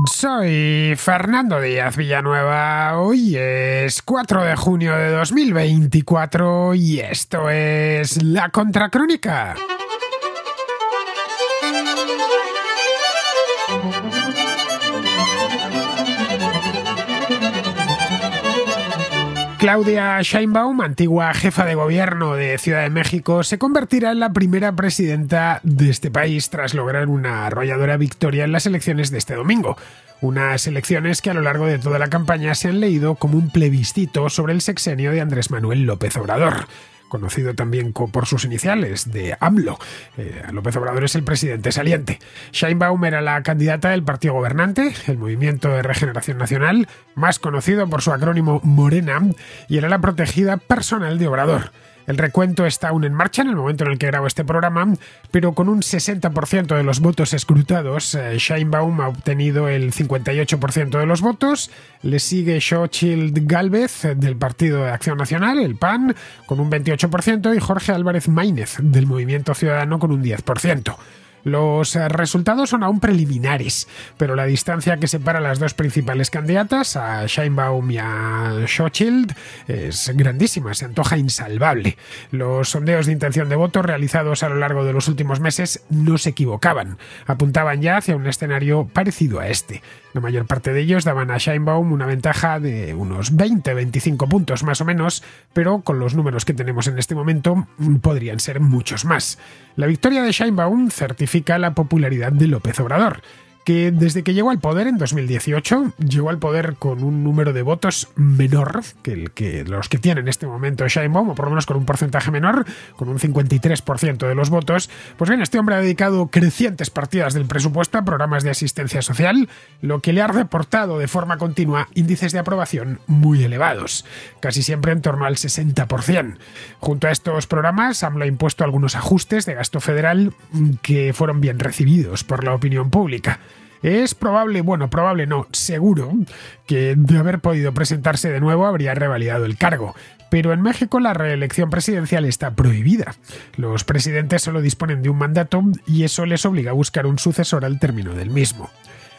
Soy Fernando Díaz Villanueva. Hoy es 4 de junio de 2024 y esto es La Contracrónica. Claudia Sheinbaum, antigua jefa de gobierno de Ciudad de México, se convertirá en la primera presidenta de este país tras lograr una arrolladora victoria en las elecciones de este domingo. Unas elecciones que a lo largo de toda la campaña se han leído como un plebiscito sobre el sexenio de Andrés Manuel López Obrador, conocido también por sus iniciales de AMLO. López Obrador es el presidente saliente. Sheinbaum era la candidata del partido gobernante, el Movimiento de Regeneración Nacional, más conocido por su acrónimo Morena, y era la protegida personal de Obrador. El recuento está aún en marcha en el momento en el que grabo este programa, pero con un 60% de los votos escrutados, Sheinbaum ha obtenido el 58% de los votos. Le sigue Xochitl Gálvez del Partido de Acción Nacional, el PAN, con un 28%, y Jorge Álvarez Maínez del Movimiento Ciudadano con un 10%. Los resultados son aún preliminares, pero la distancia que separa a las dos principales candidatas, a Sheinbaum y a Xochitl, es grandísima, se antoja insalvable. Los sondeos de intención de voto realizados a lo largo de los últimos meses no se equivocaban, apuntaban ya hacia un escenario parecido a este. La mayor parte de ellos daban a Sheinbaum una ventaja de unos 20-25 puntos más o menos, pero con los números que tenemos en este momento podrían ser muchos más. La victoria de Sheinbaum certifica la popularidad de López Obrador, que desde que llegó al poder en 2018, llegó al poder con un número de votos menor que los que tiene en este momento Sheinbaum, o por lo menos con un porcentaje menor, con un 53% de los votos. Pues bien, este hombre ha dedicado crecientes partidas del presupuesto a programas de asistencia social, lo que le ha reportado de forma continua índices de aprobación muy elevados, casi siempre en torno al 60%. Junto a estos programas, AMLO ha impuesto algunos ajustes de gasto federal que fueron bien recibidos por la opinión pública. Es probable no, seguro, que de haber podido presentarse de nuevo habría revalidado el cargo. Pero en México la reelección presidencial está prohibida. Los presidentes solo disponen de un mandato y eso les obliga a buscar un sucesor al término del mismo.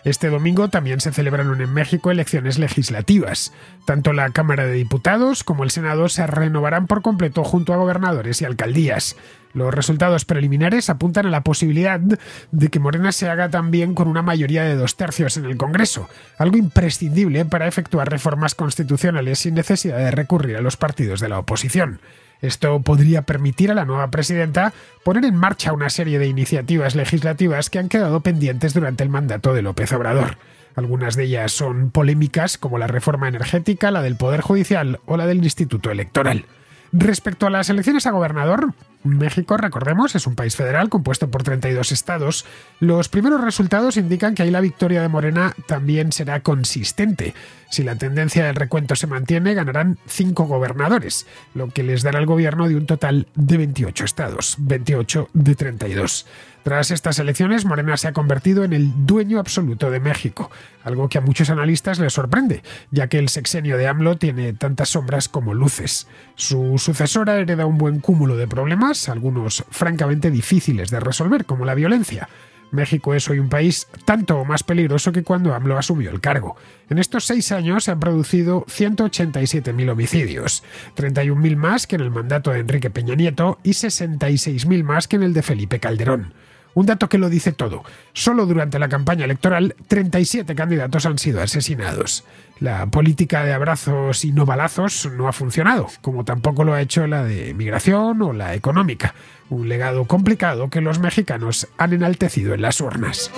Este domingo también se celebraron en México elecciones legislativas. Tanto la Cámara de Diputados como el Senado se renovarán por completo junto a gobernadores y alcaldías. Los resultados preliminares apuntan a la posibilidad de que Morena se haga también con una mayoría de 2/3 en el Congreso, algo imprescindible para efectuar reformas constitucionales sin necesidad de recurrir a los partidos de la oposición. Esto podría permitir a la nueva presidenta poner en marcha una serie de iniciativas legislativas que han quedado pendientes durante el mandato de López Obrador. Algunas de ellas son polémicas, como la reforma energética, la del Poder Judicial o la del Instituto Electoral. Respecto a las elecciones a gobernador, México, recordemos, es un país federal compuesto por 32 estados. Los primeros resultados indican que ahí la victoria de Morena también será consistente. Si la tendencia del recuento se mantiene, ganarán 5 gobernadores, lo que les dará al gobierno de un total de 28 estados, 28 de 32. Tras estas elecciones, Morena se ha convertido en el dueño absoluto de México, algo que a muchos analistas les sorprende, ya que el sexenio de AMLO tiene tantas sombras como luces. Su sucesora hereda un buen cúmulo de problemas, algunos francamente difíciles de resolver, como la violencia. México es hoy un país tanto o más peligroso que cuando AMLO asumió el cargo. En estos 6 años se han producido 187.000 homicidios, 31.000 más que en el mandato de Enrique Peña Nieto y 66.000 más que en el de Felipe Calderón. Un dato que lo dice todo. Solo durante la campaña electoral, 37 candidatos han sido asesinados. La política de abrazos y no balazos no ha funcionado, como tampoco lo ha hecho la de migración o la económica. Un legado complicado que los mexicanos han enaltecido en las urnas.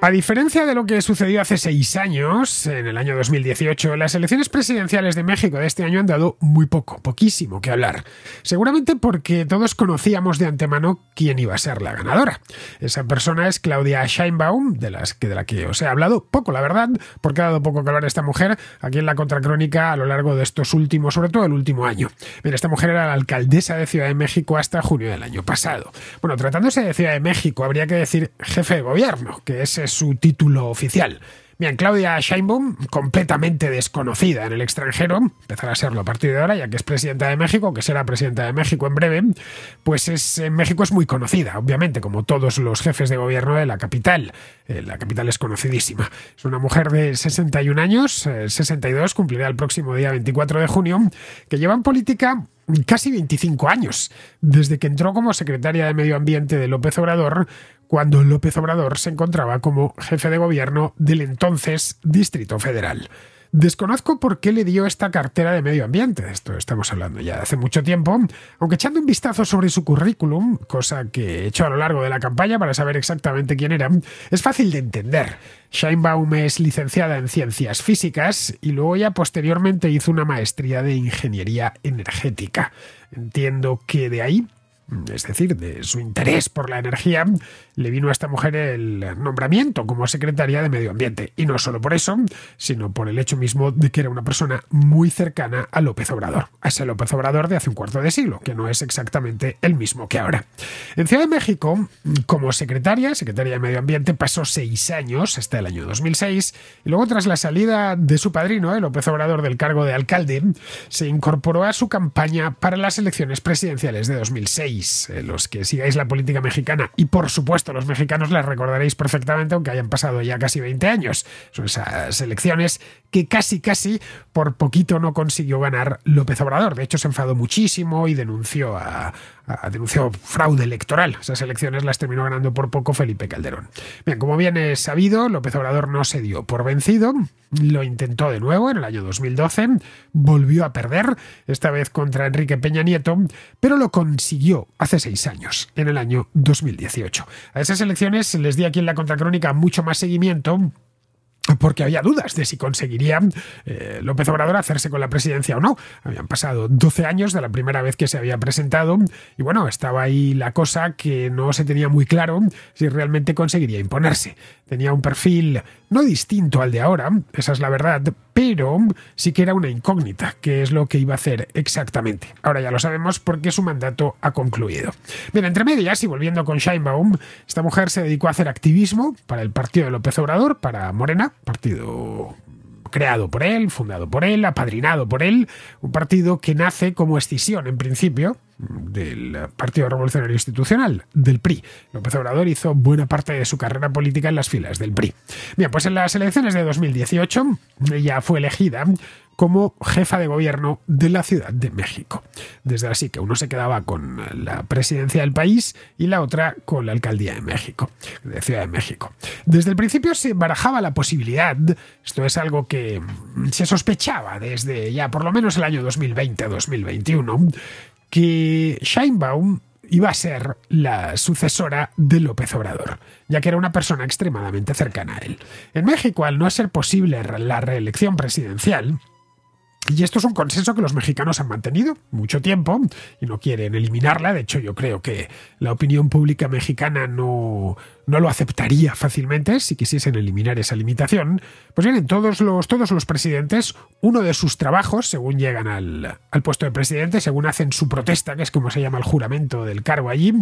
A diferencia de lo que sucedió hace 6 años, en el año 2018, las elecciones presidenciales de México de este año han dado muy poquísimo que hablar. Seguramente porque todos conocíamos de antemano quién iba a ser la ganadora. Esa persona es Claudia Sheinbaum, de la que os he hablado poco, la verdad, porque ha dado poco que hablar esta mujer aquí en La Contracrónica a lo largo de estos últimos, sobre todo el último año. Bien, esta mujer era la alcaldesa de Ciudad de México hasta junio del año pasado. Bueno, tratándose de Ciudad de México, habría que decir jefe de gobierno, que ese es su título oficial. Bien, Claudia Sheinbaum, completamente desconocida en el extranjero, empezará a serlo a partir de ahora, ya que es presidenta de México, que será presidenta de México en breve, pues en México es muy conocida, obviamente, como todos los jefes de gobierno de la capital. La capital es conocidísima. Es una mujer de 61 años, 62, cumplirá el próximo día 24 de junio, que lleva en política casi 25 años, desde que entró como secretaria de Medio Ambiente de López Obrador, cuando López Obrador se encontraba como jefe de gobierno del entonces Distrito Federal. Desconozco por qué le dio esta cartera de medio ambiente, de esto estamos hablando ya de hace mucho tiempo, aunque echando un vistazo sobre su currículum, cosa que he hecho a lo largo de la campaña para saber exactamente quién era, es fácil de entender. Sheinbaum es licenciada en Ciencias Físicas y luego ya posteriormente hizo una maestría de Ingeniería Energética. Entiendo que de ahí, es decir, de su interés por la energía, le vino a esta mujer el nombramiento como secretaria de Medio Ambiente. Y no solo por eso, sino por el hecho mismo de que era una persona muy cercana a López Obrador. A ese López Obrador de hace un cuarto de siglo, que no es exactamente el mismo que ahora. En Ciudad de México, como secretaria de Medio Ambiente, pasó 6 años, hasta el año 2006, y luego tras la salida de su padrino, López Obrador, del cargo de alcalde, se incorporó a su campaña para las elecciones presidenciales de 2006. Los que sigáis la política mexicana, y por supuesto los mexicanos, las recordaréis perfectamente, aunque hayan pasado ya casi 20 años. Son esas elecciones que casi por poquito no consiguió ganar López Obrador. De hecho, se enfadó muchísimo y denunció fraude electoral. Esas elecciones las terminó ganando por poco Felipe Calderón. Bien, como bien es sabido, López Obrador no se dio por vencido, lo intentó de nuevo en el año 2012, volvió a perder, esta vez contra Enrique Peña Nieto, pero lo consiguió hace 6 años, en el año 2018. A esas elecciones les di aquí en la Contracrónica mucho más seguimiento, porque había dudas de si conseguiría López Obrador hacerse con la presidencia o no. Habían pasado 12 años de la primera vez que se había presentado y bueno, estaba ahí la cosa que no se tenía muy claro si realmente conseguiría imponerse. Tenía un perfil no distinto al de ahora, esa es la verdad, pero sí que era una incógnita, qué es lo que iba a hacer exactamente. Ahora ya lo sabemos porque su mandato ha concluido. Bien, entre medias y volviendo con Sheinbaum, esta mujer se dedicó a hacer activismo para el partido de López Obrador, para Morena, partido creado por él, fundado por él, apadrinado por él, un partido que nace como escisión, en principio, del Partido Revolucionario Institucional, del PRI. López Obrador hizo buena parte de su carrera política en las filas del PRI. Bien, pues en las elecciones de 2018 ella fue elegida como jefa de gobierno de la Ciudad de México. Desde así que uno se quedaba con la presidencia del país y la otra con la alcaldía de México, de Ciudad de México. Desde el principio se barajaba la posibilidad, esto es algo que se sospechaba desde ya por lo menos el año 2020-2021, que Sheinbaum iba a ser la sucesora de López Obrador, ya que era una persona extremadamente cercana a él. En México, al no ser posible la reelección presidencial, y esto es un consenso que los mexicanos han mantenido mucho tiempo y no quieren eliminarla. De hecho, yo creo que la opinión pública mexicana no lo aceptaría fácilmente si quisiesen eliminar esa limitación. Pues bien, en todos los presidentes, uno de sus trabajos, según llegan al puesto de presidente, según hacen su protesta, que es como se llama el juramento del cargo allí,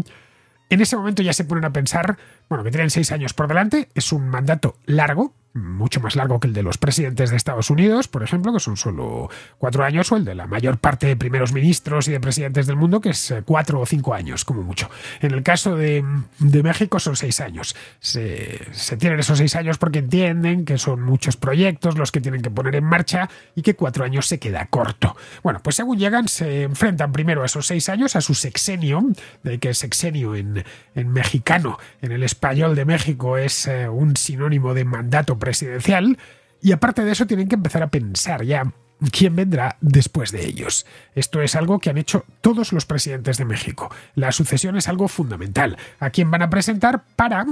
en ese momento ya se ponen a pensar, bueno, que tienen 6 años por delante, es un mandato largo, mucho más largo que el de los presidentes de Estados Unidos, por ejemplo, que son solo 4 años, o el de la mayor parte de primeros ministros y de presidentes del mundo, que es 4 o 5 años, como mucho. En el caso de México son 6 años. Se tienen esos 6 años porque entienden que son muchos proyectos los que tienen que poner en marcha y que 4 años se queda corto. Bueno, pues según llegan, se enfrentan primero a esos 6 años, a su sexenio, de que sexenio en mexicano, en el español de México es un sinónimo de mandato presidencial, y aparte de eso tienen que empezar a pensar ya quién vendrá después de ellos. Esto es algo que han hecho todos los presidentes de México. La sucesión es algo fundamental. ¿A quién van a presentar para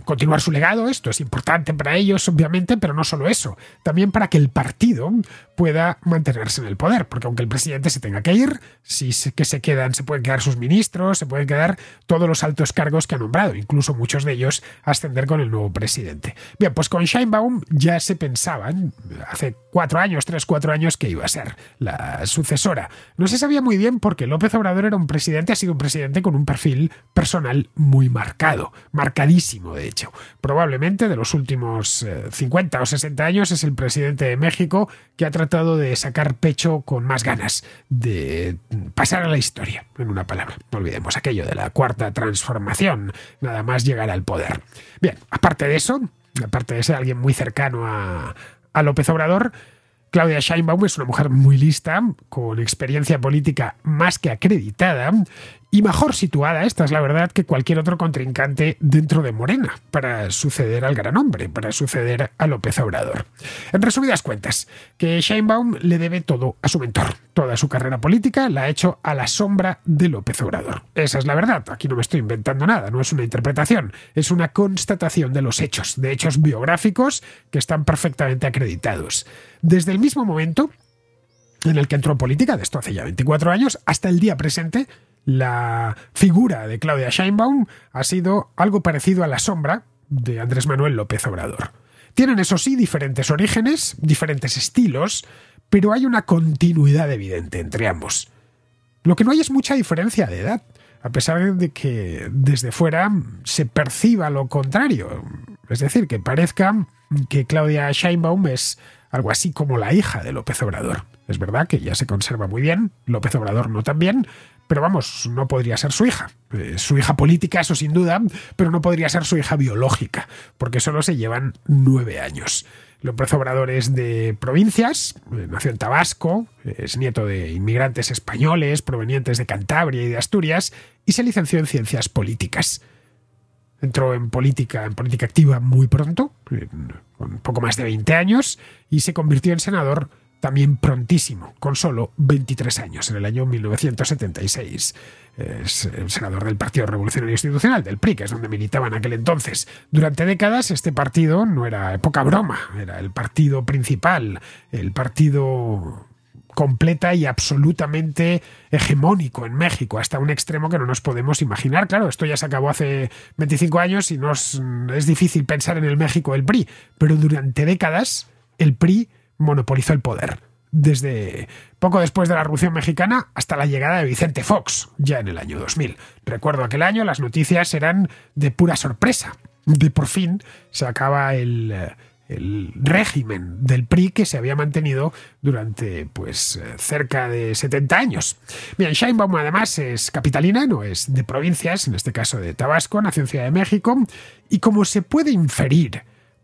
continuar su legado? Esto es importante para ellos, obviamente, pero no solo eso. También para que el partido pueda mantenerse en el poder, porque aunque el presidente se tenga que ir, se pueden quedar sus ministros, se pueden quedar todos los altos cargos que ha nombrado, incluso muchos de ellos ascender con el nuevo presidente. Bien, pues con Sheinbaum ya se pensaban, hace 4 años, 3-4 años, que iba a ser la sucesora. No se sabía muy bien porque López Obrador ha sido un presidente con un perfil personal muy marcado, marcadísimo. muchísimo, de hecho. Probablemente de los últimos 50 o 60 años es el presidente de México que ha tratado de sacar pecho con más ganas, de pasar a la historia, en una palabra. No olvidemos aquello de la cuarta transformación, nada más llegar al poder. Bien, aparte de eso, aparte de ser alguien muy cercano a López Obrador, Claudia Sheinbaum es una mujer muy lista, con experiencia política más que acreditada y mejor situada, esta es la verdad, que cualquier otro contrincante dentro de Morena para suceder al gran hombre, para suceder a López Obrador. En resumidas cuentas, que Sheinbaum le debe todo a su mentor. Toda su carrera política la ha hecho a la sombra de López Obrador. Esa es la verdad, aquí no me estoy inventando nada, no es una interpretación, es una constatación de los hechos, de hechos biográficos que están perfectamente acreditados. Desde el mismo momento en el que entró en política, de esto hace ya 24 años, hasta el día presente, la figura de Claudia Sheinbaum ha sido algo parecido a la sombra de Andrés Manuel López Obrador. Tienen, eso sí, diferentes orígenes, diferentes estilos, pero hay una continuidad evidente entre ambos. Lo que no hay es mucha diferencia de edad, a pesar de que desde fuera se perciba lo contrario. Es decir, que parezca que Claudia Sheinbaum es algo así como la hija de López Obrador. Es verdad que ella se conserva muy bien, López Obrador no tan bien, pero vamos, no podría ser su hija. Su hija política, eso sin duda, pero no podría ser su hija biológica, porque solo se llevan 9 años. López Obrador es de provincias, nació en Tabasco, es nieto de inmigrantes españoles provenientes de Cantabria y de Asturias, y se licenció en ciencias políticas. Entró en política activa muy pronto, con poco más de 20 años, y se convirtió en senador también prontísimo, con solo 23 años, en el año 1976. Es el senador del Partido Revolucionario Institucional, del PRI, que es donde militaba en aquel entonces. Durante décadas este partido no era poca broma, era el partido principal, el partido completa y absolutamente hegemónico en México, hasta un extremo que no nos podemos imaginar. Claro, esto ya se acabó hace 25 años y es difícil pensar en el México del PRI, pero durante décadas el PRI monopolizó el poder, desde poco después de la Revolución Mexicana hasta la llegada de Vicente Fox, ya en el año 2000. Recuerdo aquel año, las noticias eran de pura sorpresa. De por fin se acaba el régimen del PRI que se había mantenido durante cerca de 70 años. Bien, Sheinbaum además es capitalina, no es de provincias, en este caso de Tabasco, nació en Ciudad de México, y como se puede inferir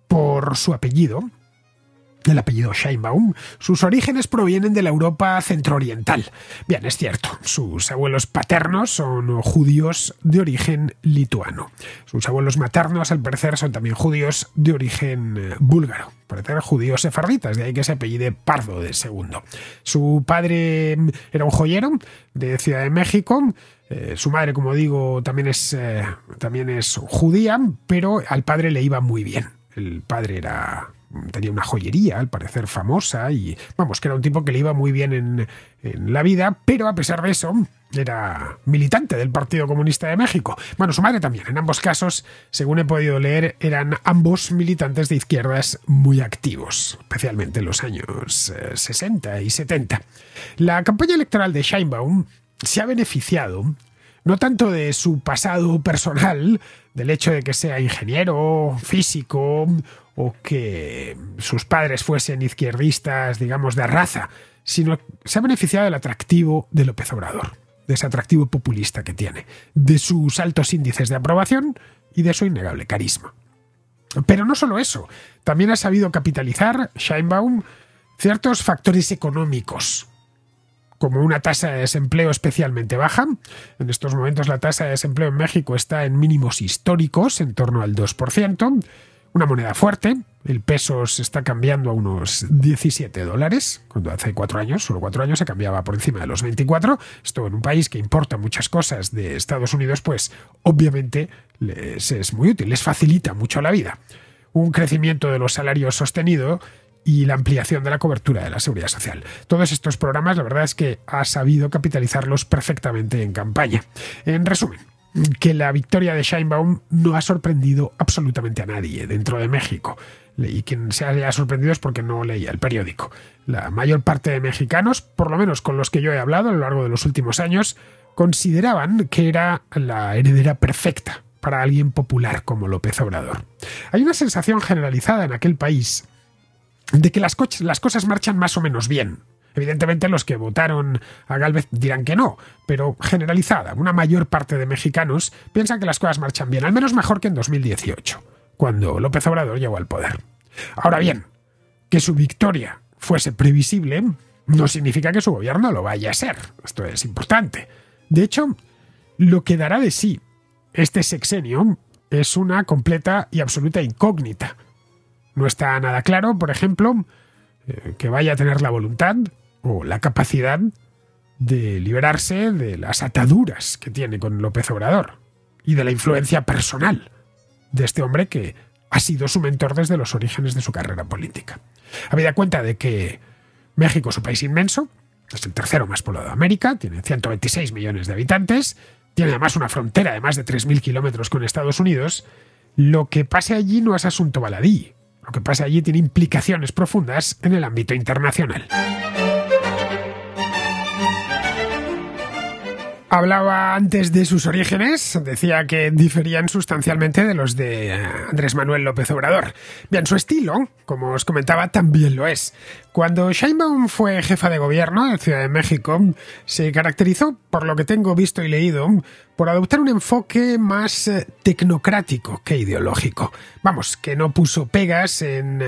por su apellido, el apellido Sheinbaum, sus orígenes provienen de la Europa centrooriental. Bien, es cierto, sus abuelos paternos son judíos de origen lituano. Sus abuelos maternos, al parecer, son también judíos de origen búlgaro. Al parecer, judíos sefarditas, de ahí que se apellide Pardo de segundo. Su padre era un joyero de Ciudad de México. Su madre, como digo, también es judía, pero al padre le iba muy bien. El padre tenía una joyería, al parecer famosa, y vamos, que era un tipo que le iba muy bien en la vida, pero a pesar de eso era militante del Partido Comunista de México. Bueno, su madre también. En ambos casos, según he podido leer, eran ambos militantes de izquierdas muy activos, especialmente en los años 60 y 70. La campaña electoral de Sheinbaum se ha beneficiado no tanto de su pasado personal, del hecho de que sea ingeniero, físico, o que sus padres fuesen izquierdistas, digamos, de raza, sino se ha beneficiado del atractivo de López Obrador, de ese atractivo populista que tiene, de sus altos índices de aprobación y de su innegable carisma. Pero no solo eso, también ha sabido capitalizar Sheinbaum ciertos factores económicos, como una tasa de desempleo especialmente baja. En estos momentos la tasa de desempleo en México está en mínimos históricos, en torno al 2%. Una moneda fuerte, el peso se está cambiando a unos $17, cuando hace 4 años, solo 4 años, se cambiaba por encima de los 24. Esto en un país que importa muchas cosas de Estados Unidos, pues obviamente les es muy útil, les facilita mucho la vida. Un crecimiento de los salarios sostenido y la ampliación de la cobertura de la seguridad social. Todos estos programas, la verdad es que ha sabido capitalizarlos perfectamente en campaña. En resumen, que la victoria de Sheinbaum no ha sorprendido absolutamente a nadie dentro de México. Y quien se haya sorprendido es porque no leía el periódico. La mayor parte de mexicanos, por lo menos con los que yo he hablado a lo largo de los últimos años, consideraban que era la heredera perfecta para alguien popular como López Obrador. Hay una sensación generalizada en aquel país de que las cosas marchan más o menos bien. Evidentemente los que votaron a Gálvez dirán que no, pero generalizada, una mayor parte de mexicanos piensan que las cosas marchan bien, al menos mejor que en 2018, cuando López Obrador llegó al poder. Ahora bien, que su victoria fuese previsible no significa que su gobierno lo vaya a ser. Esto es importante. De hecho, lo que dará de sí este sexenio es una completa y absoluta incógnita. No está nada claro, por ejemplo, que vaya a tener la voluntad o la capacidad de liberarse de las ataduras que tiene con López Obrador y de la influencia personal de este hombre que ha sido su mentor desde los orígenes de su carrera política. Habida cuenta de que México es un país inmenso, es el tercero más poblado de América, tiene 126 millones de habitantes, tiene además una frontera de más de 3.000 kilómetros con Estados Unidos, lo que pase allí no es asunto baladí. Lo que pasa allí tiene implicaciones profundas en el ámbito internacional. Hablaba antes de sus orígenes, decía que diferían sustancialmente de los de Andrés Manuel López Obrador. Bien, su estilo, como os comentaba, también lo es. Cuando Sheinbaum fue jefa de gobierno de Ciudad de México, se caracterizó, por lo que tengo visto y leído, por adoptar un enfoque más tecnocrático que ideológico. Vamos, que no puso pegas en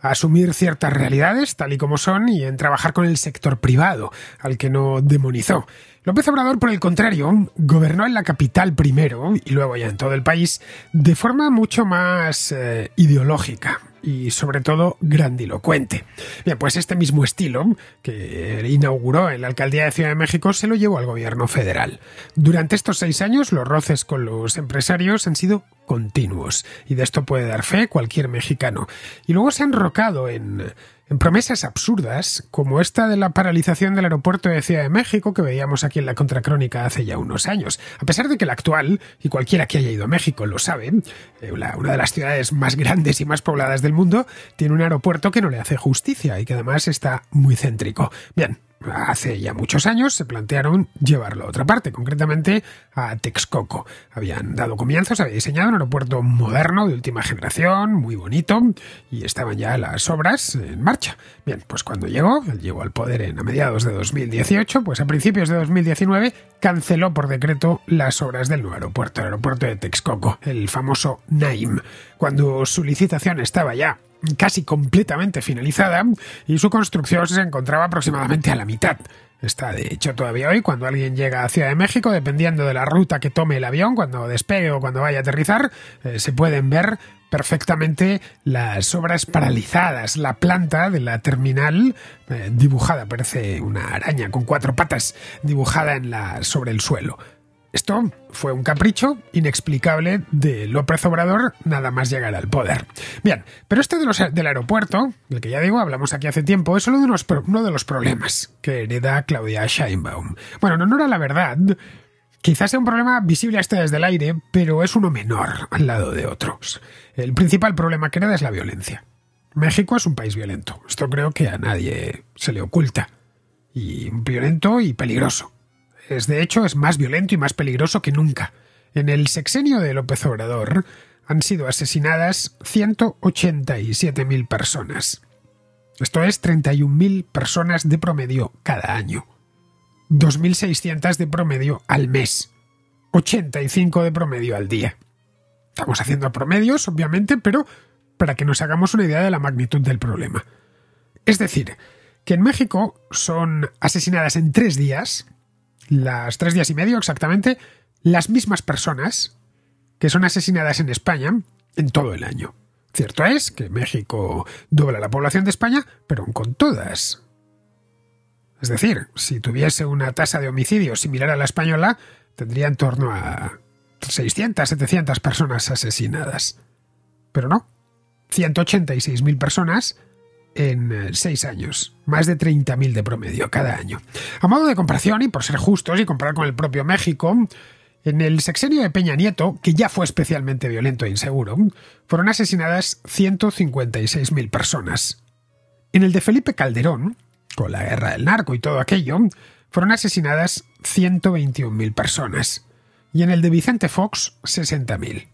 asumir ciertas realidades tal y como son y en trabajar con el sector privado, al que no demonizó. López Obrador, por el contrario, gobernó en la capital primero y luego ya en todo el país de forma mucho más ideológica y sobre todo grandilocuente. Bien, pues este mismo estilo que inauguró en la alcaldía de Ciudad de México se lo llevó al gobierno federal. Durante estos 6 años los roces con los empresarios han sido continuos y de esto puede dar fe cualquier mexicano. Y luego se ha enrocado en promesas absurdas como esta de la paralización del aeropuerto de Ciudad de México que veíamos aquí en la Contracrónica hace ya unos años. A pesar de que el actual, y cualquiera que haya ido a México lo sabe, una de las ciudades más grandes y más pobladas del mundo, tiene un aeropuerto que no le hace justicia y que además está muy céntrico. Bien, hace ya muchos años se plantearon llevarlo a otra parte, concretamente a Texcoco. Habían dado comienzos, había diseñado un aeropuerto moderno de última generación, muy bonito, y estaban ya las obras en marcha. Bien, pues cuando llegó al poder a mediados de 2018, pues a principios de 2019 canceló por decreto las obras del nuevo aeropuerto, el aeropuerto de Texcoco, el famoso Naim, cuando su licitación estaba ya casi completamente finalizada y su construcción se encontraba aproximadamente a la mitad. Está de hecho todavía hoy, cuando alguien llega a Ciudad de México, dependiendo de la ruta que tome el avión, cuando despegue o cuando vaya a aterrizar, se pueden ver perfectamente las obras paralizadas. La planta de la terminal dibujada, parece una araña con 4 patas, dibujada sobre el suelo. Esto fue un capricho inexplicable de López Obrador nada más llegar al poder. Bien, pero este del aeropuerto, del que ya digo, hablamos aquí hace tiempo, es solo uno de los problemas que hereda Claudia Sheinbaum. Bueno, en honor a la verdad, quizás sea un problema visible hasta desde el aire, pero es uno menor al lado de otros. El principal problema que hereda es la violencia. México es un país violento. Esto creo que a nadie se le oculta. Y violento y peligroso. De hecho, es más violento y más peligroso que nunca. En el sexenio de López Obrador han sido asesinadas 187.000 personas. Esto es 31.000 personas de promedio cada año. 2.600 de promedio al mes. 85 de promedio al día. Estamos haciendo promedios, obviamente, pero para que nos hagamos una idea de la magnitud del problema. Es decir, que en México son asesinadas en 3 días... las 3 días y medio exactamente, las mismas personas que son asesinadas en España en todo el año. Cierto es que México dobla la población de España, pero con todas. Es decir, si tuviese una tasa de homicidio similar a la española, tendría en torno a 600, 700 personas asesinadas. Pero no, 186.000 personas en 6 años, más de 30.000 de promedio cada año. A modo de comparación, y por ser justos y comparar con el propio México, en el sexenio de Peña Nieto, que ya fue especialmente violento e inseguro, fueron asesinadas 156.000 personas. En el de Felipe Calderón, con la guerra del narco y todo aquello, fueron asesinadas 121.000 personas. y en el de Vicente Fox 60.000.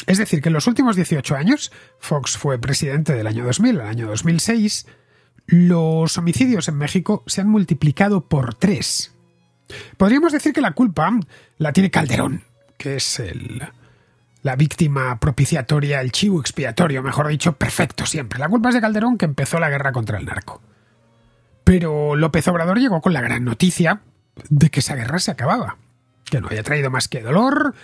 Es decir, que en los últimos 18 años, Fox fue presidente del año 2000 al año 2006, los homicidios en México se han multiplicado por 3. Podríamos decir que la culpa la tiene Calderón, que es la víctima propiciatoria, el chivo expiatorio, mejor dicho, perfecto siempre. La culpa es de Calderón, que empezó la guerra contra el narco. Pero López Obrador llegó con la gran noticia de que esa guerra se acababa, que no había traído más que dolor,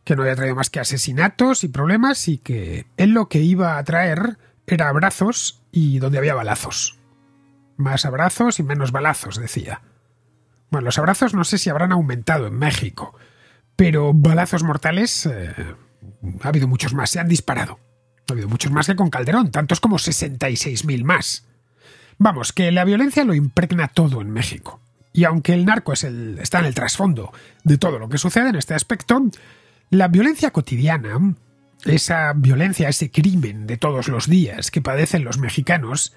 que no había traído más que asesinatos y problemas, y que él lo que iba a traer era abrazos y donde había balazos. Más abrazos y menos balazos, decía. Bueno, los abrazos no sé si habrán aumentado en México, pero balazos mortales ha habido muchos más, se han disparado. Ha habido muchos más que con Calderón, tantos como 66.000 más. Vamos, que la violencia lo impregna todo en México. Y aunque el narco está en el trasfondo de todo lo que sucede en este aspecto, la violencia cotidiana, esa violencia, ese crimen de todos los días que padecen los mexicanos,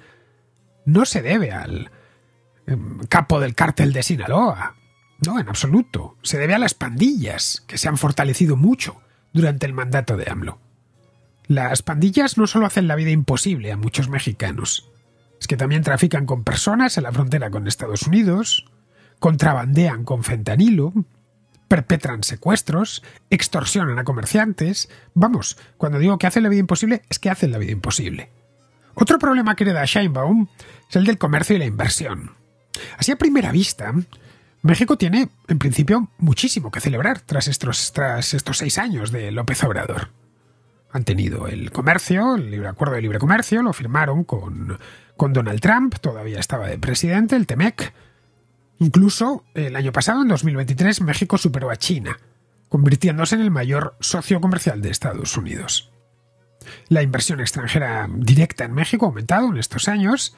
no se debe al capo del cártel de Sinaloa. No, en absoluto. Se debe a las pandillas, que se han fortalecido mucho durante el mandato de AMLO. Las pandillas no solo hacen la vida imposible a muchos mexicanos, es que también trafican con personas en la frontera con Estados Unidos, contrabandean con fentanilo, perpetran secuestros, extorsionan a comerciantes. Vamos, cuando digo que hacen la vida imposible, es que hacen la vida imposible. Otro problema que hereda Sheinbaum es el del comercio y la inversión. Así a primera vista, México tiene, en principio, muchísimo que celebrar tras estos 6 años de López Obrador. Han tenido el comercio, el acuerdo de libre comercio, lo firmaron con Donald Trump, todavía estaba de presidente, el TEMEC. Incluso el año pasado, en 2023, México superó a China, convirtiéndose en el mayor socio comercial de Estados Unidos. La inversión extranjera directa en México ha aumentado en estos años.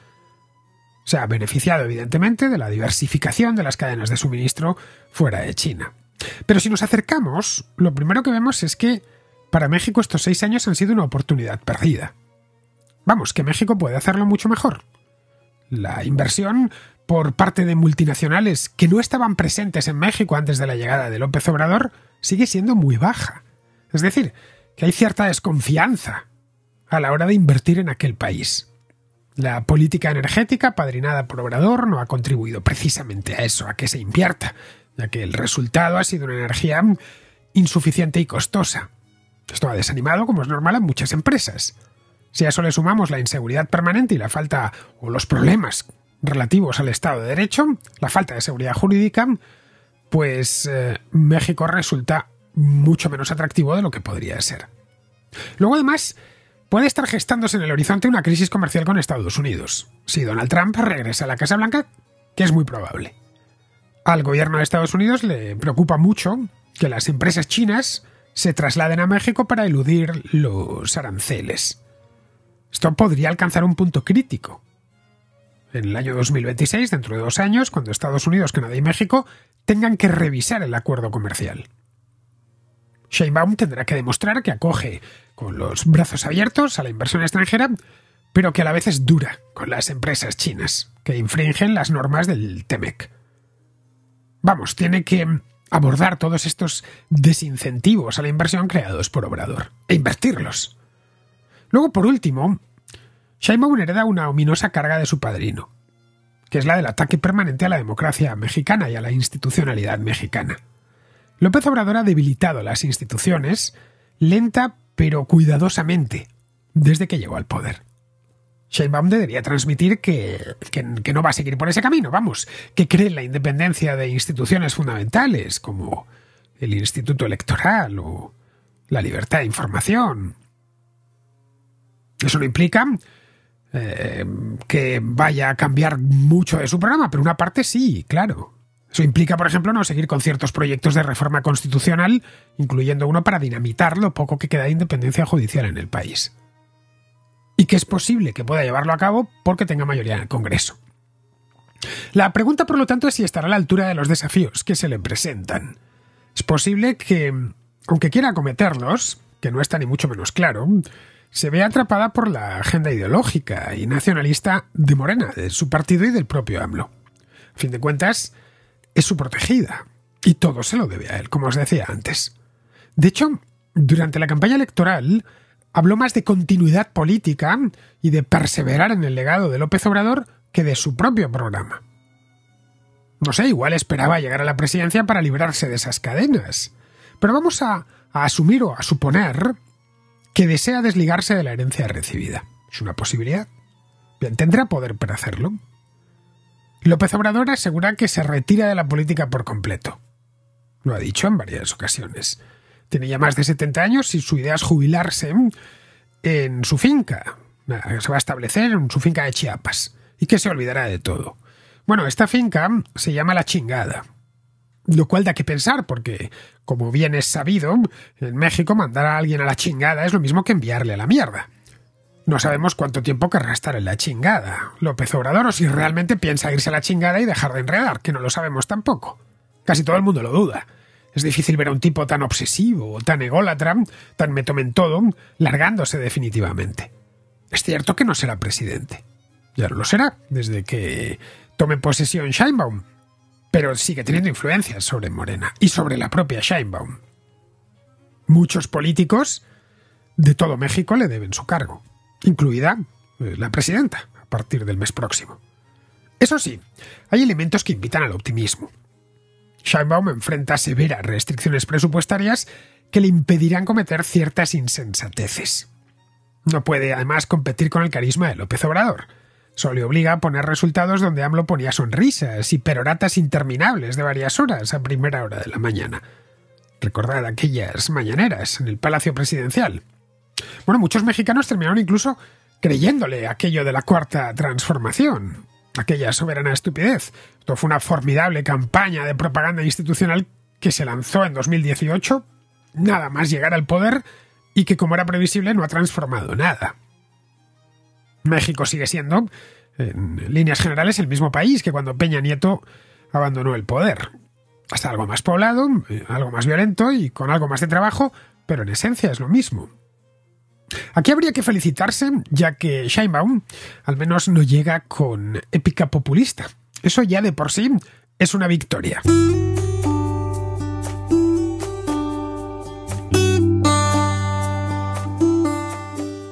Se ha beneficiado, evidentemente, de la diversificación de las cadenas de suministro fuera de China. Pero si nos acercamos, lo primero que vemos es que para México estos 6 años han sido una oportunidad perdida. Vamos, que México puede hacerlo mucho mejor. La inversión por parte de multinacionales que no estaban presentes en México antes de la llegada de López Obrador sigue siendo muy baja. Es decir, que hay cierta desconfianza a la hora de invertir en aquel país. La política energética padrinada por Obrador no ha contribuido precisamente a eso, a que se invierta, ya que el resultado ha sido una energía insuficiente y costosa. Esto ha desanimado, como es normal, a muchas empresas. Si a eso le sumamos la inseguridad permanente y la falta o los problemas relativos al Estado de Derecho, la falta de seguridad jurídica, pues México resulta mucho menos atractivo de lo que podría ser. Luego, además, puede estar gestándose en el horizonte una crisis comercial con Estados Unidos, si Donald Trump regresa a la Casa Blanca, que es muy probable. Al gobierno de Estados Unidos le preocupa mucho que las empresas chinas se trasladen a México para eludir los aranceles. Esto podría alcanzar un punto crítico. En el año 2026, dentro de 2 años, cuando Estados Unidos, Canadá y México tengan que revisar el acuerdo comercial. Sheinbaum tendrá que demostrar que acoge con los brazos abiertos a la inversión extranjera, pero que a la vez es dura con las empresas chinas, que infringen las normas del TEMEC. Vamos, tiene que abordar todos estos desincentivos a la inversión creados por Obrador e invertirlos. Luego, por último, Sheinbaum hereda una ominosa carga de su padrino, que es la del ataque permanente a la democracia mexicana y a la institucionalidad mexicana. López Obrador ha debilitado las instituciones lenta pero cuidadosamente desde que llegó al poder. Sheinbaum debería transmitir que no va a seguir por ese camino, vamos, que cree en la independencia de instituciones fundamentales como el Instituto Electoral o la libertad de información. Eso no implica que vaya a cambiar mucho de su programa, pero una parte sí, claro. Eso implica, por ejemplo, no seguir con ciertos proyectos de reforma constitucional, incluyendo uno para dinamitar lo poco que queda de independencia judicial en el país. Y que es posible que pueda llevarlo a cabo porque tenga mayoría en el Congreso. La pregunta, por lo tanto, es si estará a la altura de los desafíos que se le presentan. Es posible que, aunque quiera acometerlos, que no está ni mucho menos claro, se vea atrapada por la agenda ideológica y nacionalista de Morena, de su partido y del propio AMLO. A fin de cuentas, es su protegida. Y todo se lo debe a él, como os decía antes. De hecho, durante la campaña electoral habló más de continuidad política y de perseverar en el legado de López Obrador que de su propio programa. No sé, igual esperaba llegar a la presidencia para librarse de esas cadenas. Pero vamos a asumir o a suponer que desea desligarse de la herencia recibida. Es una posibilidad. Bien, tendrá poder para hacerlo. López Obrador asegura que se retira de la política por completo. Lo ha dicho en varias ocasiones. Tiene ya más de 70 años y su idea es jubilarse en su finca. Se va a establecer en su finca de Chiapas y que se olvidará de todo. Bueno, esta finca se llama La Chingada, lo cual da que pensar porque, como bien es sabido, en México mandar a alguien a la chingada es lo mismo que enviarle a la mierda. No sabemos cuánto tiempo querrá estar en la chingada López Obrador, o si realmente piensa irse a la chingada y dejar de enredar, que no lo sabemos tampoco. Casi todo el mundo lo duda. Es difícil ver a un tipo tan obsesivo, tan ególatra, tan me tomen todo, largándose definitivamente. Es cierto que no será presidente. Ya no lo será, desde que tome posesión Sheinbaum. Pero sigue teniendo influencias sobre Morena y sobre la propia Sheinbaum. Muchos políticos de todo México le deben su cargo, incluida la presidenta, a partir del mes próximo. Eso sí, hay elementos que invitan al optimismo. Sheinbaum enfrenta severas restricciones presupuestarias que le impedirán cometer ciertas insensateces. No puede, además, competir con el carisma de López Obrador. Solo le obliga a poner resultados donde AMLO ponía sonrisas y peroratas interminables de varias horas a primera hora de la mañana. Recordad aquellas mañaneras en el Palacio Presidencial. Bueno, muchos mexicanos terminaron incluso creyéndole aquello de la Cuarta Transformación, aquella soberana estupidez. Esto fue una formidable campaña de propaganda institucional que se lanzó en 2018, nada más llegar al poder, y que, como era previsible, no ha transformado nada. México sigue siendo, en líneas generales, el mismo país que cuando Peña Nieto abandonó el poder. Está algo más poblado, algo más violento y con algo más de trabajo, pero en esencia es lo mismo. Aquí habría que felicitarse, ya que Sheinbaum al menos no llega con épica populista. Eso ya de por sí es una victoria.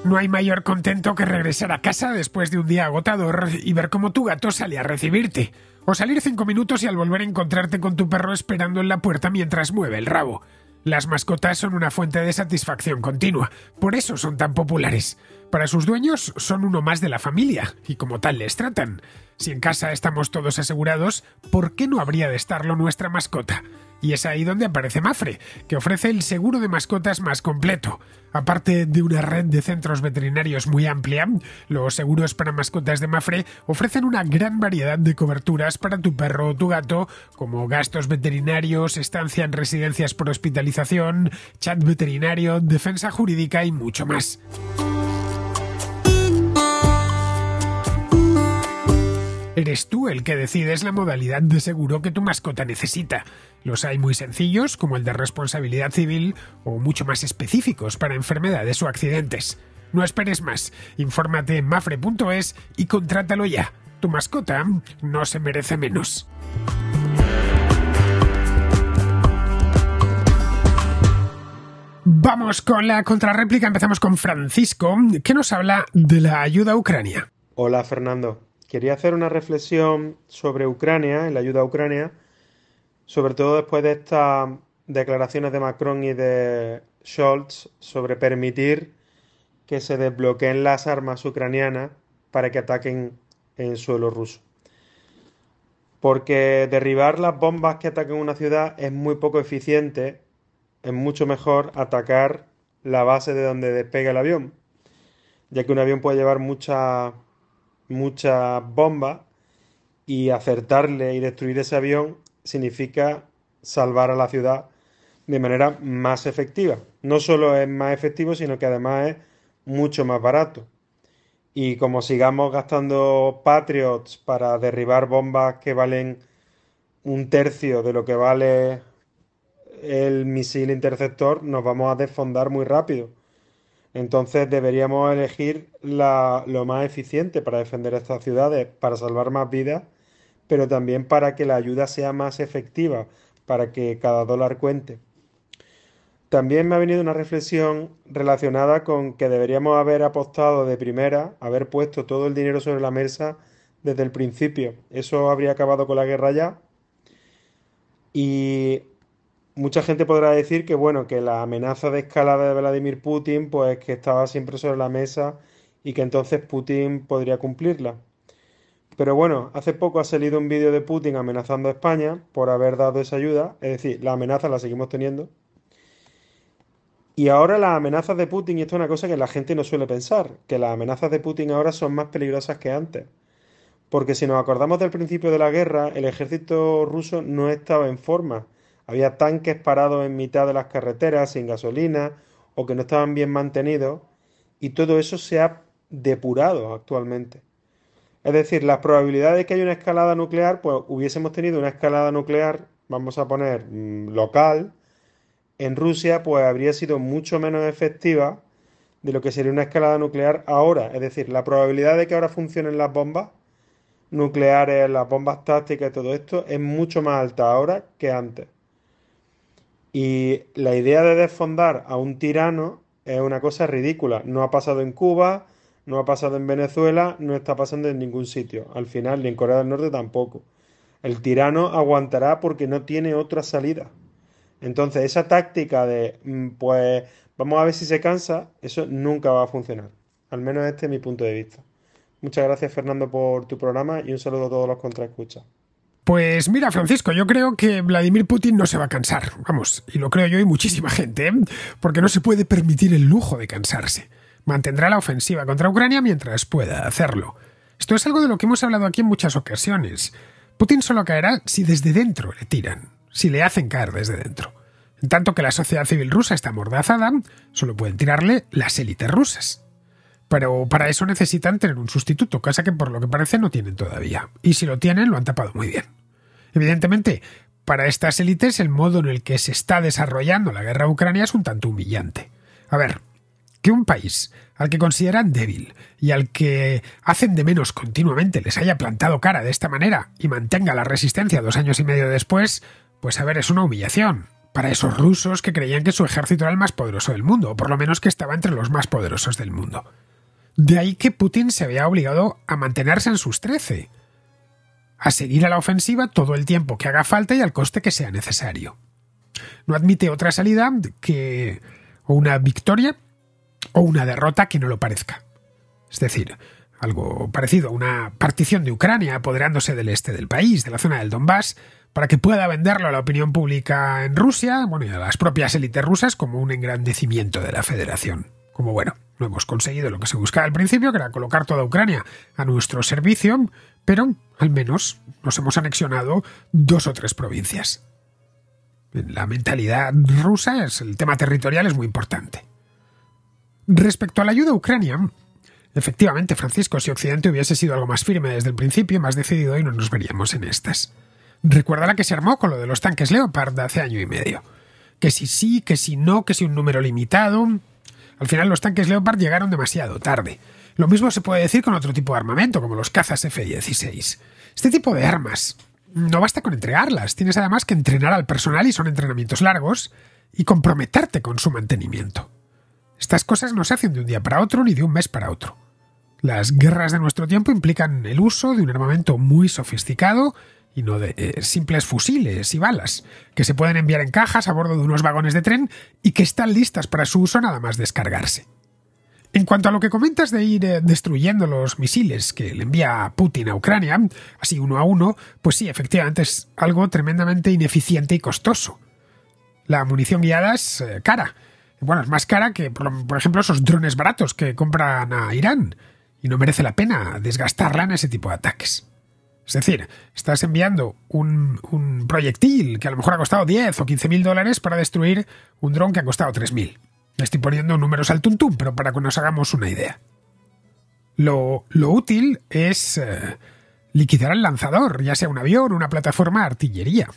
No hay mayor contento que regresar a casa después de un día agotador y ver cómo tu gato sale a recibirte. O salir 5 minutos y al volver a encontrarte con tu perro esperando en la puerta mientras mueve el rabo. Las mascotas son una fuente de satisfacción continua, por eso son tan populares. Para sus dueños son uno más de la familia, y como tal les tratan. Si en casa estamos todos asegurados, ¿por qué no habría de estarlo nuestra mascota? Y es ahí donde aparece Mapfre, que ofrece el seguro de mascotas más completo. Aparte de una red de centros veterinarios muy amplia, los seguros para mascotas de Mapfre ofrecen una gran variedad de coberturas para tu perro o tu gato, como gastos veterinarios, estancia en residencias por hospitalización, chat veterinario, defensa jurídica y mucho más. Eres tú el que decides la modalidad de seguro que tu mascota necesita. Los hay muy sencillos, como el de responsabilidad civil, o mucho más específicos para enfermedades o accidentes. No esperes más, infórmate en mapfre.es y contrátalo ya. Tu mascota no se merece menos. Vamos con la contrarréplica, empezamos con Francisco, que nos habla de la ayuda a Ucrania. Hola Fernando. Quería hacer una reflexión sobre Ucrania, la ayuda a Ucrania, sobre todo después de estas declaraciones de Macron y de Scholz sobre permitir que se desbloqueen las armas ucranianas para que ataquen en suelo ruso. Porque derribar las bombas que atacan una ciudad es muy poco eficiente, es mucho mejor atacar la base de donde despega el avión, ya que un avión puede llevar muchas bombas y acertarle y destruir ese avión significa salvar a la ciudad de manera más efectiva. No solo es más efectivo, sino que además es mucho más barato. Y como sigamos gastando Patriots para derribar bombas que valen un tercio de lo que vale el misil interceptor, nos vamos a desfondar muy rápido. Entonces deberíamos elegir lo más eficiente para defender estas ciudades, para salvar más vidas, pero también para que la ayuda sea más efectiva, para que cada dólar cuente. También me ha venido una reflexión relacionada con que deberíamos haber apostado de primera, haber puesto todo el dinero sobre la mesa desde el principio. Eso habría acabado con la guerra ya. Y mucha gente podrá decir que, bueno, que la amenaza de escalada de Vladimir Putin, pues que estaba siempre sobre la mesa y que entonces Putin podría cumplirla. Pero bueno, hace poco ha salido un vídeo de Putin amenazando a España por haber dado esa ayuda, es decir, la amenaza la seguimos teniendo. Y ahora las amenazas de Putin, y esto es una cosa que la gente no suele pensar, que las amenazas de Putin ahora son más peligrosas que antes. Porque si nos acordamos del principio de la guerra, el ejército ruso no estaba en forma. Había tanques parados en mitad de las carreteras, sin gasolina, o que no estaban bien mantenidos, y todo eso se ha depurado actualmente. Es decir, las probabilidades de que haya una escalada nuclear, pues hubiésemos tenido una escalada nuclear, vamos a poner local, en Rusia, pues habría sido mucho menos efectiva de lo que sería una escalada nuclear ahora. Es decir, la probabilidad de que ahora funcionen las bombas nucleares, las bombas tácticas y todo esto es mucho más alta ahora que antes. Y la idea de desfondar a un tirano es una cosa ridícula. No ha pasado en Cuba, no ha pasado en Venezuela, no está pasando en ningún sitio. Al final, ni en Corea del Norte tampoco. El tirano aguantará porque no tiene otra salida. Entonces, esa táctica de, pues, vamos a ver si se cansa, eso nunca va a funcionar. Al menos este es mi punto de vista. Muchas gracias, Fernando, por tu programa y un saludo a todos los contraescuchas. Pues mira, Francisco, yo creo que Vladimir Putin no se va a cansar. Vamos, y lo creo yo y muchísima gente, ¿eh? Porque no se puede permitir el lujo de cansarse. Mantendrá la ofensiva contra Ucrania mientras pueda hacerlo. Esto es algo de lo que hemos hablado aquí en muchas ocasiones. Putin solo caerá si desde dentro le tiran, si le hacen caer desde dentro. En tanto que la sociedad civil rusa está amordazada, solo pueden tirarle las élites rusas. Pero para eso necesitan tener un sustituto, cosa que por lo que parece no tienen todavía. Y si lo tienen, lo han tapado muy bien. Evidentemente, para estas élites el modo en el que se está desarrollando la guerra a Ucrania es un tanto humillante. A ver, que un país al que consideran débil y al que hacen de menos continuamente les haya plantado cara de esta manera y mantenga la resistencia 2 años y medio después, pues a ver, es una humillación. Para esos rusos que creían que su ejército era el más poderoso del mundo, o por lo menos que estaba entre los más poderosos del mundo. De ahí que Putin se vea obligado a mantenerse en sus 13, a seguir a la ofensiva todo el tiempo que haga falta y al coste que sea necesario. No admite otra salida que o una victoria o una derrota que no lo parezca. Es decir, algo parecido a una partición de Ucrania apoderándose del este del país, de la zona del Donbass, para que pueda venderlo a la opinión pública en Rusia, bueno, y a las propias élites rusas como un engrandecimiento de la federación. Como bueno, no hemos conseguido lo que se buscaba al principio, que era colocar toda Ucrania a nuestro servicio, pero al menos nos hemos anexionado 2 o 3 provincias. En la mentalidad rusa el tema territorial es muy importante. Respecto a la ayuda a Ucrania, efectivamente, Francisco, si Occidente hubiese sido algo más firme desde el principio, más decidido, y no nos veríamos en estas. Recuerda la que se armó con lo de los tanques Leopard de hace año y medio. Que si sí, que si no, que si un número limitado. Al final los tanques Leopard llegaron demasiado tarde. Lo mismo se puede decir con otro tipo de armamento, como los cazas F-16. Este tipo de armas no basta con entregarlas, tienes además que entrenar al personal, y son entrenamientos largos, y comprometerte con su mantenimiento. Estas cosas no se hacen de un día para otro ni de un mes para otro. Las guerras de nuestro tiempo implican el uso de un armamento muy sofisticado y no de simples fusiles y balas, que se pueden enviar en cajas a bordo de unos vagones de tren y que están listas para su uso nada más descargarse. En cuanto a lo que comentas de ir destruyendo los misiles que le envía Putin a Ucrania, así uno a uno, pues sí, efectivamente es algo tremendamente ineficiente y costoso. La munición guiada es cara. Bueno, es más cara que, por ejemplo, esos drones baratos que compran a Irán, y no merece la pena desgastarla en ese tipo de ataques. Es decir, estás enviando un proyectil que a lo mejor ha costado 10 o 15.000 dólares para destruir un dron que ha costado 3.000. Estoy poniendo números al tuntún, pero para que nos hagamos una idea. Lo útil es liquidar al lanzador, ya sea un avión, una plataforma, artillería.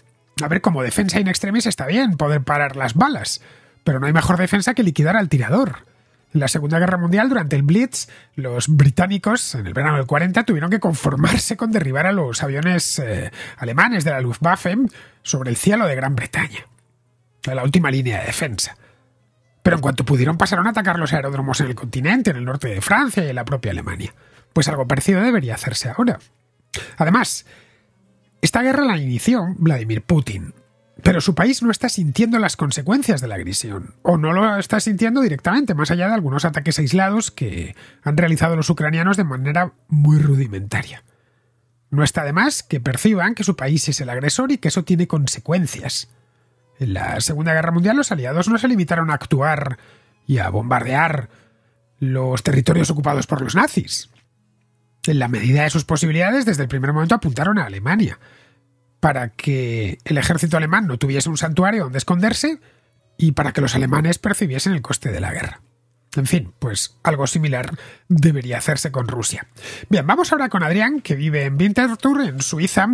A ver, como defensa in extremis está bien poder parar las balas, pero no hay mejor defensa que liquidar al tirador. En la Segunda Guerra Mundial, durante el Blitz, los británicos, en el verano del 40, tuvieron que conformarse con derribar a los aviones alemanes de la Luftwaffe sobre el cielo de Gran Bretaña, la última línea de defensa. Pero en cuanto pudieron, pasaron a atacar los aeródromos en el continente, en el norte de Francia y en la propia Alemania. Pues algo parecido debería hacerse ahora. Además, esta guerra la inició Vladimir Putin, pero su país no está sintiendo las consecuencias de la agresión, o no lo está sintiendo directamente, más allá de algunos ataques aislados que han realizado los ucranianos de manera muy rudimentaria. No está de más que perciban que su país es el agresor y que eso tiene consecuencias. En la Segunda Guerra Mundial los aliados no se limitaron a actuar y a bombardear los territorios ocupados por los nazis. En la medida de sus posibilidades, desde el primer momento apuntaron a Alemania, para que el ejército alemán no tuviese un santuario donde esconderse y para que los alemanes percibiesen el coste de la guerra. En fin, pues algo similar debería hacerse con Rusia. Bien, vamos ahora con Adrián, que vive en Winterthur, en Suiza,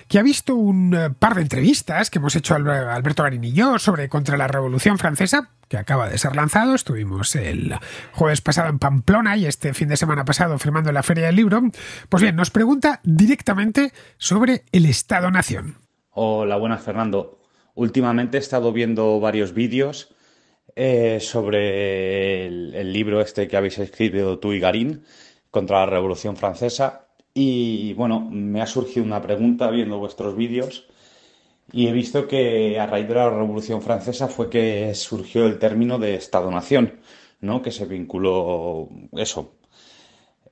que ha visto un par de entrevistas que hemos hecho Alberto Garín y yo sobre contra la Revolución Francesa, que acaba de ser lanzado. Estuvimos el jueves pasado en Pamplona y este fin de semana pasado firmando en la Feria del Libro. Pues bien, nos pregunta directamente sobre el Estado-Nación. Hola, buenas, Fernando. Últimamente he estado viendo varios vídeos sobre el libro este que habéis escrito tú y Garín contra la Revolución Francesa y bueno, me ha surgido una pregunta viendo vuestros vídeos y he visto que a raíz de la Revolución Francesa fue que surgió el término de Estado-Nación, ¿no? Que se vinculó eso.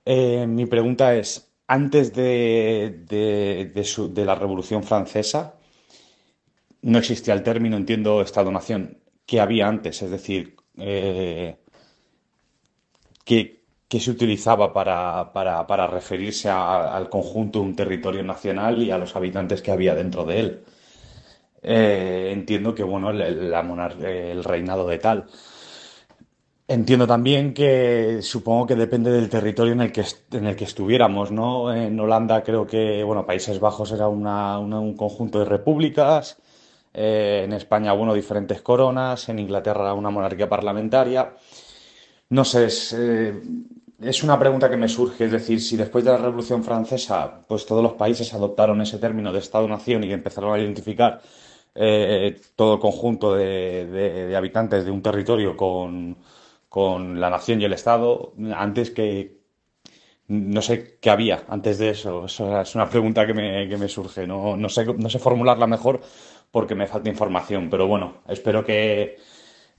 Mi pregunta es, antes de la Revolución Francesa no existía el término, entiendo, Estado-Nación. ¿Qué había antes? Es decir, ¿qué se utilizaba para referirse al conjunto de un territorio nacional y a los habitantes que había dentro de él? Entiendo que, bueno, el reinado de tal. Entiendo también que supongo que depende del territorio en el que estuviéramos, ¿no? En Holanda creo que, bueno, Países Bajos era un conjunto de repúblicas. En España, bueno, diferentes coronas. En Inglaterra, una monarquía parlamentaria. No sé, es una pregunta que me surge. Es decir, si después de la Revolución Francesa, pues todos los países adoptaron ese término de Estado-Nación y empezaron a identificar todo el conjunto de habitantes de un territorio con la nación y el Estado, antes que... No sé qué había antes de eso. Eso es una pregunta que me surge. No sé formularla mejor porque me falta información. Pero bueno, espero que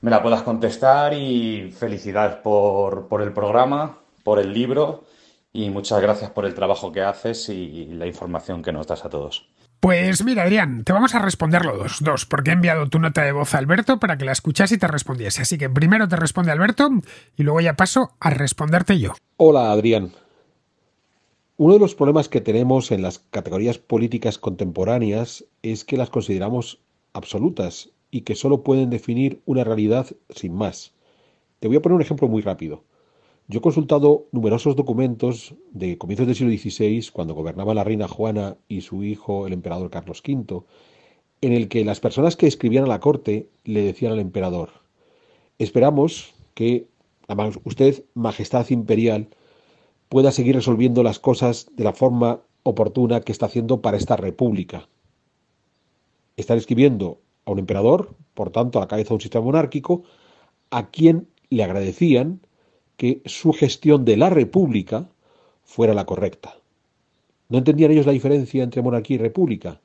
me la puedas contestar y felicidades por el programa, por el libro y muchas gracias por el trabajo que haces y la información que nos das a todos. Pues mira, Adrián, te vamos a responder los dos, porque he enviado tu nota de voz a Alberto para que la escuchase y te respondiese. Así que primero te responde Alberto y luego ya paso a responderte yo. Hola, Adrián. Uno de los problemas que tenemos en las categorías políticas contemporáneas es que las consideramos absolutas y que solo pueden definir una realidad sin más. Te voy a poner un ejemplo muy rápido. Yo he consultado numerosos documentos de comienzos del siglo XVI, cuando gobernaba la reina Juana y su hijo, el emperador Carlos V, en el que las personas que escribían a la corte le decían al emperador: esperamos que usted, Majestad Imperial, pueda seguir resolviendo las cosas de la forma oportuna que está haciendo para esta república. Están escribiendo a un emperador, por tanto a la cabeza de un sistema monárquico, a quien le agradecían que su gestión de la república fuera la correcta. No entendían ellos la diferencia entre monarquía y república.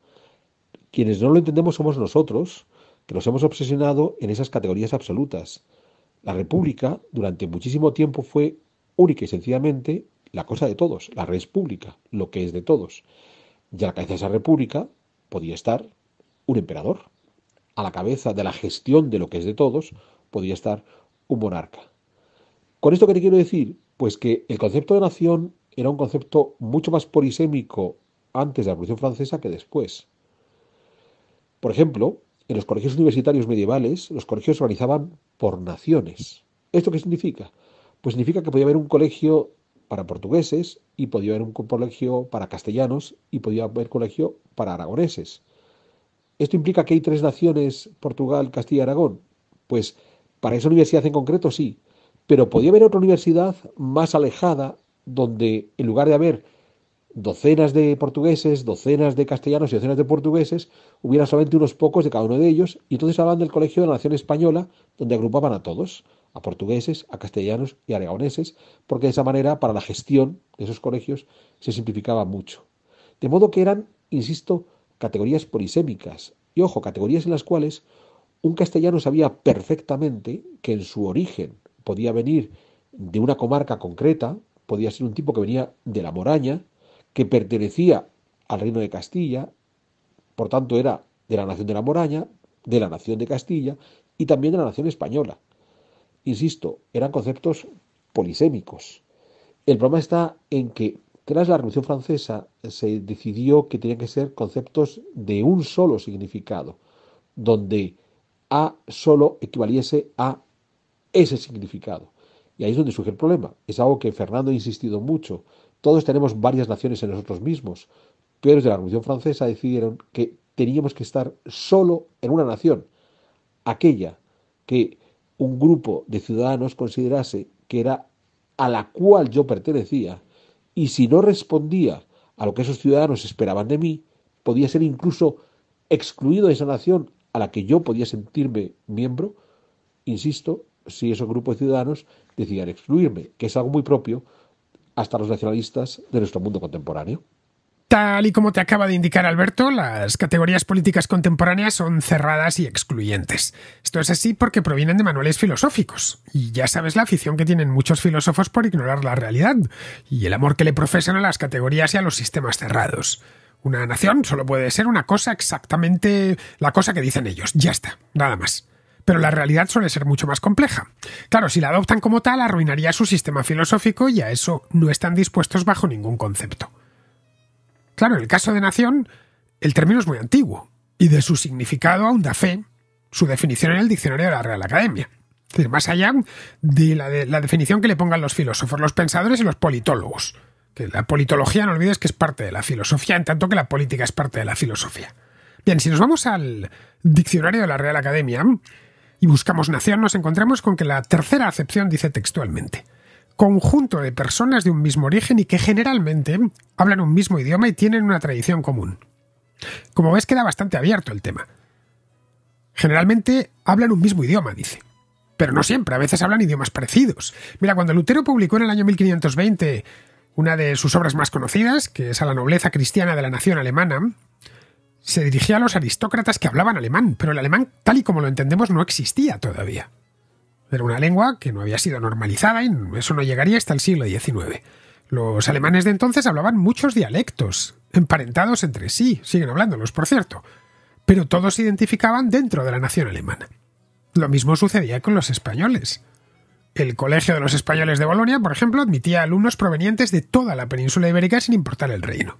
Quienes no lo entendemos somos nosotros, que nos hemos obsesionado en esas categorías absolutas. La república durante muchísimo tiempo fue única y sencillamente la cosa de todos, la res pública, lo que es de todos. Y a la cabeza de esa república podía estar un emperador. A la cabeza de la gestión de lo que es de todos podía estar un monarca. ¿Con esto qué te quiero decir? Pues que el concepto de nación era un concepto mucho más polisémico antes de la Revolución Francesa que después. Por ejemplo, en los colegios universitarios medievales, los colegios se organizaban por naciones. ¿Esto qué significa? Pues significa que podía haber un colegio para portugueses y podía haber un colegio para castellanos y podía haber colegio para aragoneses. ¿Esto implica que hay tres naciones, Portugal, Castilla y Aragón? Pues para esa universidad en concreto sí, Pero podía haber otra universidad más alejada donde en lugar de haber docenas de portugueses, docenas de castellanos y docenas de portugueses, hubiera solamente unos pocos de cada uno de ellos, y entonces hablaban del Colegio de la Nación Española, donde agrupaban a todos, a portugueses, a castellanos y a aragoneses, porque de esa manera, para la gestión de esos colegios, se simplificaba mucho. De modo que eran, insisto, categorías polisémicas, y ojo, categorías en las cuales un castellano sabía perfectamente que en su origen podía venir de una comarca concreta, podía ser un tipo que venía de la Moraña, que pertenecía al Reino de Castilla, por tanto era de la nación de la Moraña, de la nación de Castilla y también de la nación española. Insisto, eran conceptos polisémicos. El problema está en que tras la Revolución Francesa se decidió que tenían que ser conceptos de un solo significado, donde A solo equivaliese a ese significado. Y ahí es donde surge el problema. Es algo que Fernando ha insistido mucho. Todos tenemos varias naciones en nosotros mismos, pero desde la Revolución Francesa decidieron que teníamos que estar solo en una nación, aquella que un grupo de ciudadanos considerase que era a la cual yo pertenecía, y si no respondía a lo que esos ciudadanos esperaban de mí, podía ser incluso excluido de esa nación a la que yo podía sentirme miembro, insisto, si esos grupos de ciudadanos decidían excluirme, que es algo muy propio hasta los nacionalistas de nuestro mundo contemporáneo. Tal y como te acaba de indicar Alberto, las categorías políticas contemporáneas son cerradas y excluyentes. Esto es así porque provienen de manuales filosóficos, y ya sabes la afición que tienen muchos filósofos por ignorar la realidad, y el amor que le profesan a las categorías y a los sistemas cerrados. Una nación solo puede ser una cosa exactamente la cosa que dicen ellos, ya está, nada más. Pero la realidad suele ser mucho más compleja. Claro, si la adoptan como tal, arruinaría su sistema filosófico y a eso no están dispuestos bajo ningún concepto. Claro, en el caso de nación, el término es muy antiguo, y de su significado aún da fe su definición en el diccionario de la Real Academia. Es decir, más allá de la definición que le pongan los filósofos, los pensadores y los politólogos. Que la politología, no olvides que es parte de la filosofía, en tanto que la política es parte de la filosofía. Bien, si nos vamos al diccionario de la Real Academia y buscamos nación, nos encontramos con que la tercera acepción dice textualmente: conjunto de personas de un mismo origen y que generalmente hablan un mismo idioma y tienen una tradición común. Como ves, queda bastante abierto el tema. Generalmente hablan un mismo idioma, dice. Pero no siempre, a veces hablan idiomas parecidos. Mira, cuando Lutero publicó en el año 1520 una de sus obras más conocidas, que es A la nobleza cristiana de la nación alemana, se dirigía a los aristócratas que hablaban alemán, pero el alemán, tal y como lo entendemos, no existía todavía. Era una lengua que no había sido normalizada y eso no llegaría hasta el siglo XIX. Los alemanes de entonces hablaban muchos dialectos, emparentados entre sí, siguen hablándolos, por cierto, pero todos se identificaban dentro de la nación alemana. Lo mismo sucedía con los españoles. El Colegio de los Españoles de Bolonia, por ejemplo, admitía alumnos provenientes de toda la península ibérica sin importar el reino.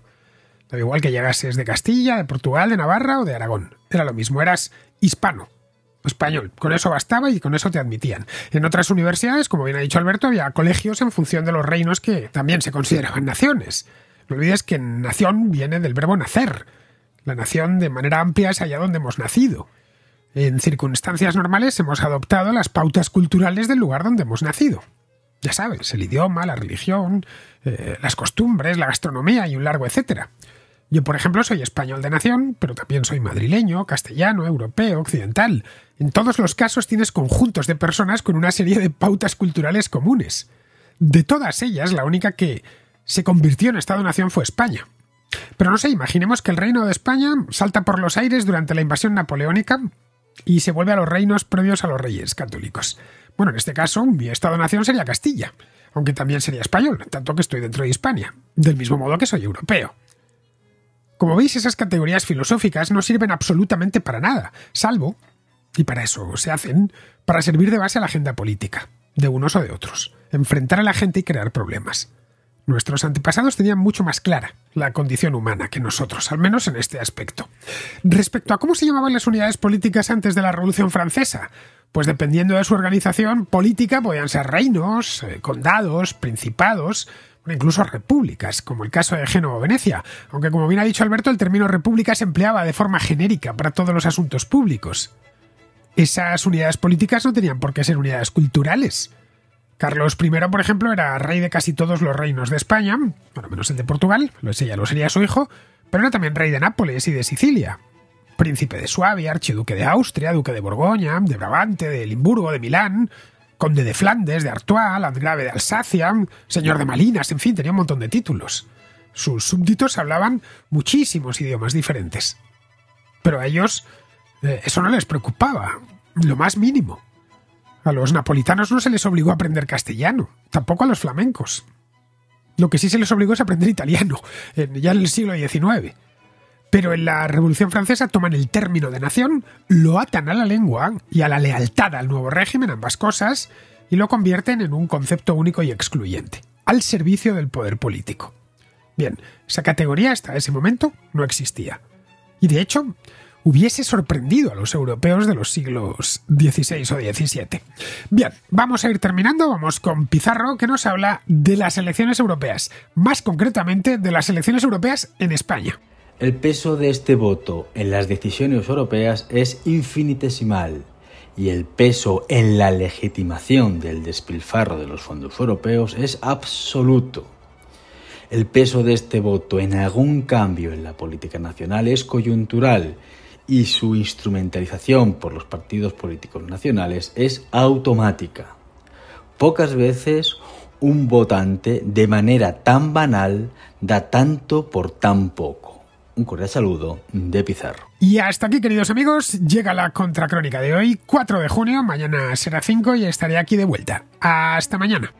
Da igual que llegases de Castilla, de Portugal, de Navarra o de Aragón. Era lo mismo, eras hispano. Español, con eso bastaba y con eso te admitían. En otras universidades, como bien ha dicho Alberto, había colegios en función de los reinos que también se consideraban naciones. No olvides que nación viene del verbo nacer. La nación, de manera amplia, es allá donde hemos nacido. En circunstancias normales hemos adoptado las pautas culturales del lugar donde hemos nacido. Ya sabes, el idioma, la religión, las costumbres, la gastronomía y un largo etcétera. Yo, por ejemplo, soy español de nación, pero también soy madrileño, castellano, europeo, occidental. En todos los casos tienes conjuntos de personas con una serie de pautas culturales comunes. De todas ellas, la única que se convirtió en Estado-nación fue España. Pero no sé, imaginemos que el reino de España salta por los aires durante la invasión napoleónica y se vuelve a los reinos previos a los reyes católicos. Bueno, en este caso, mi Estado-nación sería Castilla, aunque también sería español, tanto que estoy dentro de Hispania, del mismo modo que soy europeo. Como veis, esas categorías filosóficas no sirven absolutamente para nada, salvo, y para eso se hacen, para servir de base a la agenda política, de unos o de otros, enfrentar a la gente y crear problemas. Nuestros antepasados tenían mucho más clara la condición humana que nosotros, al menos en este aspecto. Respecto a cómo se llamaban las unidades políticas antes de la Revolución Francesa, pues dependiendo de su organización política podían ser reinos, condados, principados, incluso repúblicas, como el caso de Génova o Venecia, aunque como bien ha dicho Alberto, el término república se empleaba de forma genérica para todos los asuntos públicos. Esas unidades políticas no tenían por qué ser unidades culturales. Carlos I, por ejemplo, era rey de casi todos los reinos de España, bueno, menos el de Portugal, ese ya lo sería su hijo, pero era también rey de Nápoles y de Sicilia. Príncipe de Suabia, archiduque de Austria, duque de Borgoña, de Brabante, de Limburgo, de Milán, conde de Flandes, de Artois, landgrave de Alsacia, señor de Malinas, en fin, tenía un montón de títulos. Sus súbditos hablaban muchísimos idiomas diferentes. Pero a ellos eso no les preocupaba, lo más mínimo. A los napolitanos no se les obligó a aprender castellano, tampoco a los flamencos. Lo que sí se les obligó es a aprender italiano, ya en el siglo XIX. Pero en la Revolución Francesa toman el término de nación, lo atan a la lengua y a la lealtad al nuevo régimen, ambas cosas, y lo convierten en un concepto único y excluyente, al servicio del poder político. Bien, esa categoría hasta ese momento no existía. Y de hecho, hubiese sorprendido a los europeos de los siglos XVI o XVII. Bien, vamos a ir terminando, vamos con Pizarro, que nos habla de las elecciones europeas, más concretamente de las elecciones europeas en España. El peso de este voto en las decisiones europeas es infinitesimal y el peso en la legitimación del despilfarro de los fondos europeos es absoluto. El peso de este voto en algún cambio en la política nacional es coyuntural y su instrumentalización por los partidos políticos nacionales es automática. Pocas veces un votante de manera tan banal da tanto por tan poco. Un cordial saludo de Pizarro. Y hasta aquí, queridos amigos, llega la contracrónica de hoy, 4 de junio, mañana será 5 y estaré aquí de vuelta. Hasta mañana.